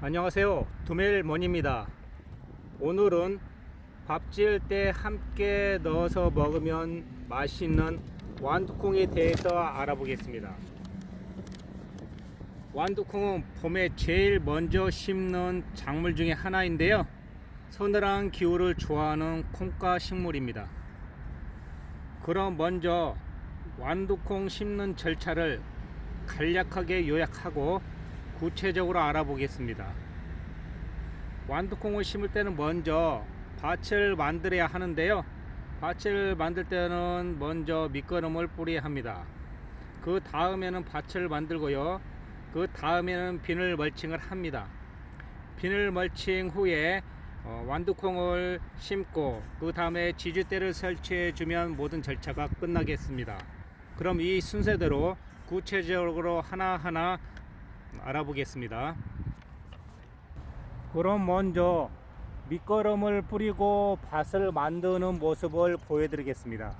안녕하세요. 두멜몬입니다. 오늘은 밥 지을 때 함께 넣어서 먹으면 맛있는 완두콩에 대해서 알아보겠습니다. 완두콩은 봄에 제일 먼저 심는 작물 중에 하나인데요. 서늘한 기후를 좋아하는 콩가 식물입니다. 그럼 먼저 완두콩 심는 절차를 간략하게 요약하고 구체적으로 알아보겠습니다. 완두콩을 심을 때는 먼저 밭을 만들어야 하는데요. 밭을 만들 때는 먼저 밑거름을 뿌려야 합니다. 그 다음에는 밭을 만들고요. 그 다음에는 비늘 멀칭을 합니다. 비늘 멀칭 후에 완두콩을 심고 그 다음에 지주대를 설치해 주면 모든 절차가 끝나겠습니다. 그럼 이 순서대로 구체적으로 하나하나 알아보겠습니다. 그럼 먼저 밑거름을 뿌리고 밭을 만드는 모습을 보여드리겠습니다.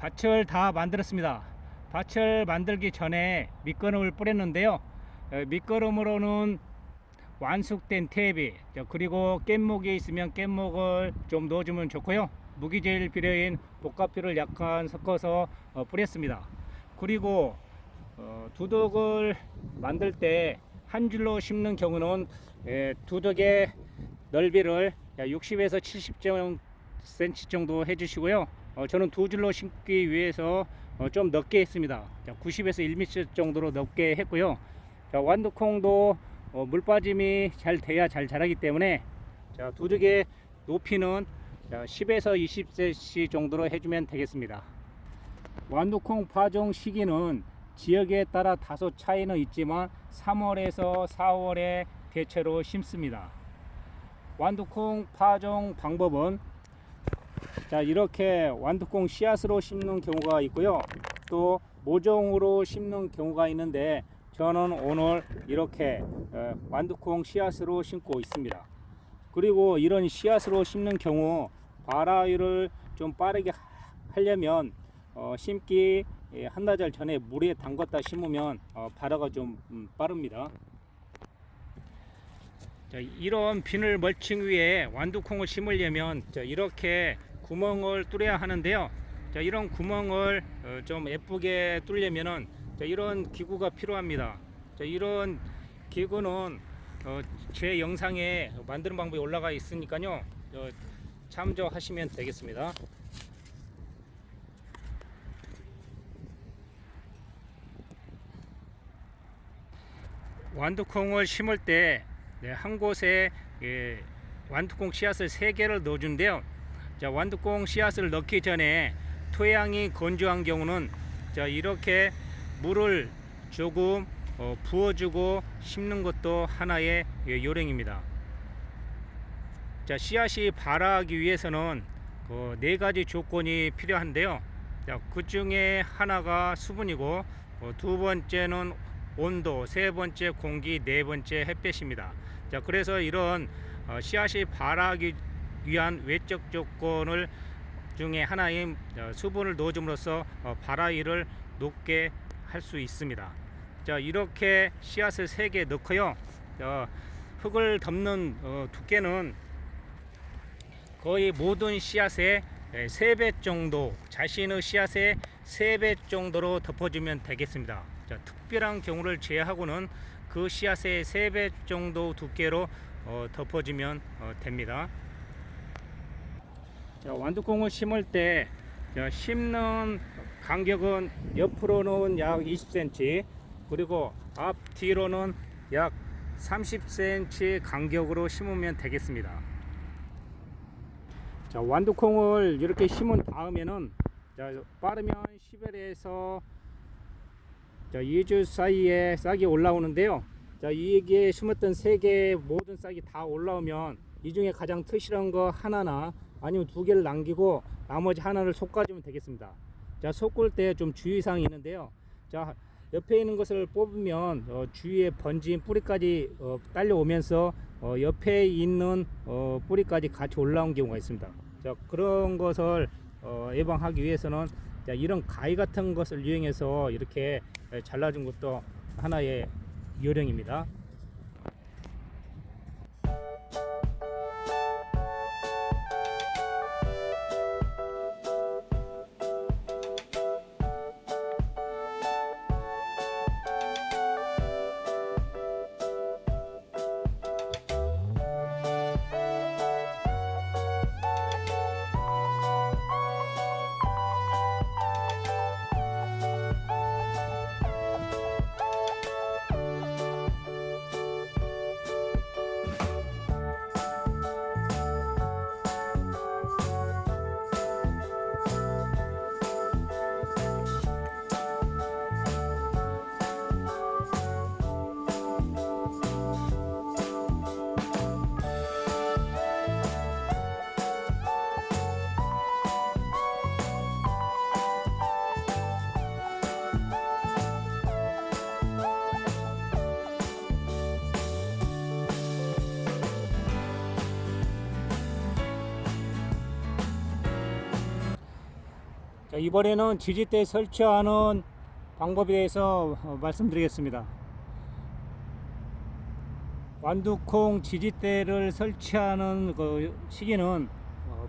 밭을 다 만들었습니다. 밭을 만들기 전에 밑거름을 뿌렸는데요. 밑거름으로는 완숙된 퇴비 그리고 깻목이 있으면 깻목을 좀 넣어주면 좋고요. 무기질 비료인 복합비를 약간 섞어서 뿌렸습니다. 그리고 두둑을 만들 때 한 줄로 심는 경우는 두둑의 넓이를 60에서 70cm 정도 해주시고요. 저는 두 줄로 심기 위해서 좀 넓게 했습니다. 90에서 1m 정도로 넓게 했고요. 완두콩도 물 빠짐이 잘 돼야 잘 자라기 때문에 두둑의 높이는 10에서 20cm 정도로 해주면 되겠습니다. 완두콩 파종 시기는 지역에 따라 다소 차이는 있지만 3월에서 4월에 대체로 심습니다. 완두콩 파종 방법은 이렇게 완두콩 씨앗으로 심는 경우가 있고요. 또 모종으로 심는 경우가 있는데 저는 오늘 이렇게 완두콩 씨앗으로 심고 있습니다. 그리고 이런 씨앗으로 심는 경우 발화율을 좀 빠르게 하려면 심기 한나절 전에 물에 담갔다 심으면 발화가 좀 빠릅니다. 이런 비늘 멀칭 위에 완두콩을 심으려면 이렇게 구멍을 뚫어야 하는데요. 이런 구멍을 좀 예쁘게 뚫려면은 자, 이런 기구가 필요합니다. 자, 이런 기구는 제 영상에 만드는 방법이 올라가 있으니까요. 참조하시면 되겠습니다. 완두콩을 심을 때 한 곳에 완두콩 씨앗을 3개를 넣어준대요. 자, 완두콩 씨앗을 넣기 전에 토양이 건조한 경우는 자, 이렇게 물을 조금 부어주고 심는 것도 하나의 요령입니다. 자, 씨앗이 발화하기 위해서는 4가지 조건이 필요한데요. 자, 그 중에 하나가 수분이고, 두 번째는 온도, 세 번째 공기, 네 번째 햇볕입니다. 자, 그래서 이런 씨앗이 발화하기 위한 외적 조건을 중에 하나인 수분을 넣어줌으로써 발화율을 높게 할 수 있습니다. 자, 이렇게 씨앗을 3개 넣고요. 흙을 덮는 두께는 거의 모든 씨앗의 3배 정도, 자신의 씨앗의 3배 정도로 덮어주면 되겠습니다. 자, 특별한 경우를 제외하고는 그 씨앗의 3배 정도 두께로 덮어주면 됩니다. 자, 완두콩을 심을 때 심는 간격은 옆으로는 약 20cm, 그리고 앞뒤로는 약 30cm 간격으로 심으면 되겠습니다. 자, 완두콩을 이렇게 심은 다음에는 빠르면 10일에서 2주 사이에 싹이 올라오는데요. 자, 이게 심었던 3개 모든 싹이 다 올라오면 이 중에 가장 튼실한 거 하나나 아니면 2개를 남기고 나머지 하나를 솎아주면 되겠습니다. 자, 솎을 때 좀 주의사항이 있는데요. 자, 옆에 있는 것을 뽑으면 주위에 번진 뿌리까지 딸려오면서 옆에 있는 뿌리까지 같이 올라온 경우가 있습니다. 자, 그런 것을 예방하기 위해서는 이런 가위 같은 것을 이용해서 이렇게 잘라준 것도 하나의 요령입니다. 자, 이번에는 지지대 설치하는 방법에 대해서 말씀드리겠습니다. 완두콩 지지대를 설치하는 그 시기는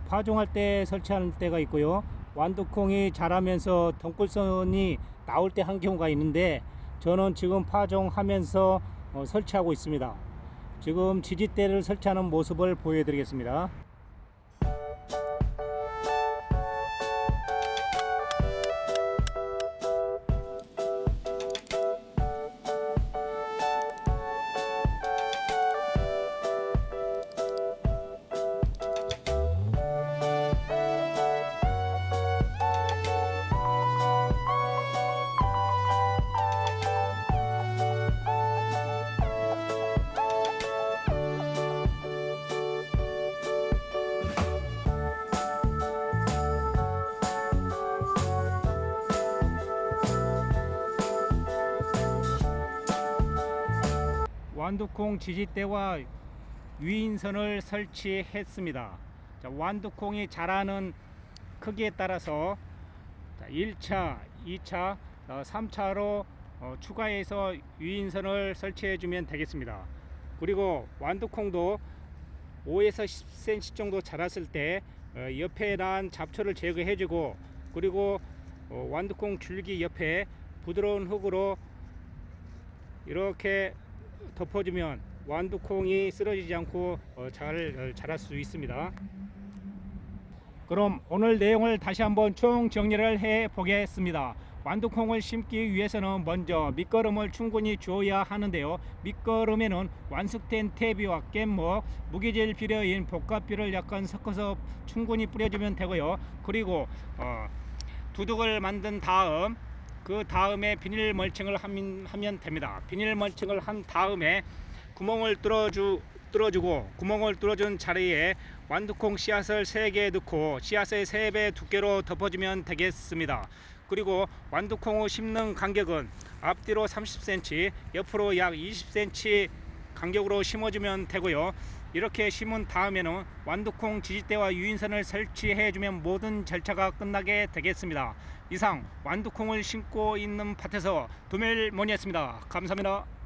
파종할 때 설치하는 때가 있고요. 완두콩이 자라면서 덩굴선이 나올 때 한 경우가 있는데, 저는 지금 파종하면서 설치하고 있습니다. 지금 지지대를 설치하는 모습을 보여드리겠습니다. 완두콩 지지대와 유인선을 설치했습니다. 자, 완두콩이 자라는 크기에 따라서 1차, 2차, 3차로 추가해서 유인선을 설치해 주면 되겠습니다. 그리고 완두콩도 5에서 10cm 정도 자랐을 때 옆에 난 잡초를 제거해 주고, 그리고 완두콩 줄기 옆에 부드러운 흙으로 이렇게 덮어주면 완두콩이 쓰러지지 않고 잘 자랄 수 있습니다. 그럼 오늘 내용을 다시 한번 총 정리를 해 보겠습니다. 완두콩을 심기 위해서는 먼저 밑거름을 충분히 주어야 하는데요. 밑거름에는 완숙된 퇴비와 깻목, 무기질 비료인 복합비를 약간 섞어서 충분히 뿌려주면 되고요. 그리고 두둑을 만든 다음 그 다음에 비닐 멀칭을 하면 됩니다. 비닐 멀칭을 한 다음에 구멍을 뚫어주고 구멍을 뚫어준 자리에 완두콩 씨앗을 3개 넣고 씨앗의 3배 두께로 덮어주면 되겠습니다. 그리고 완두콩을 심는 간격은 앞뒤로 30cm, 옆으로 약 20cm 간격으로 심어주면 되고요. 이렇게 심은 다음에는 완두콩 지지대와 유인선을 설치해주면 모든 절차가 끝나게 되겠습니다. 이상 완두콩을 심고 있는 밭에서 도멜몬이었습니다. 감사합니다.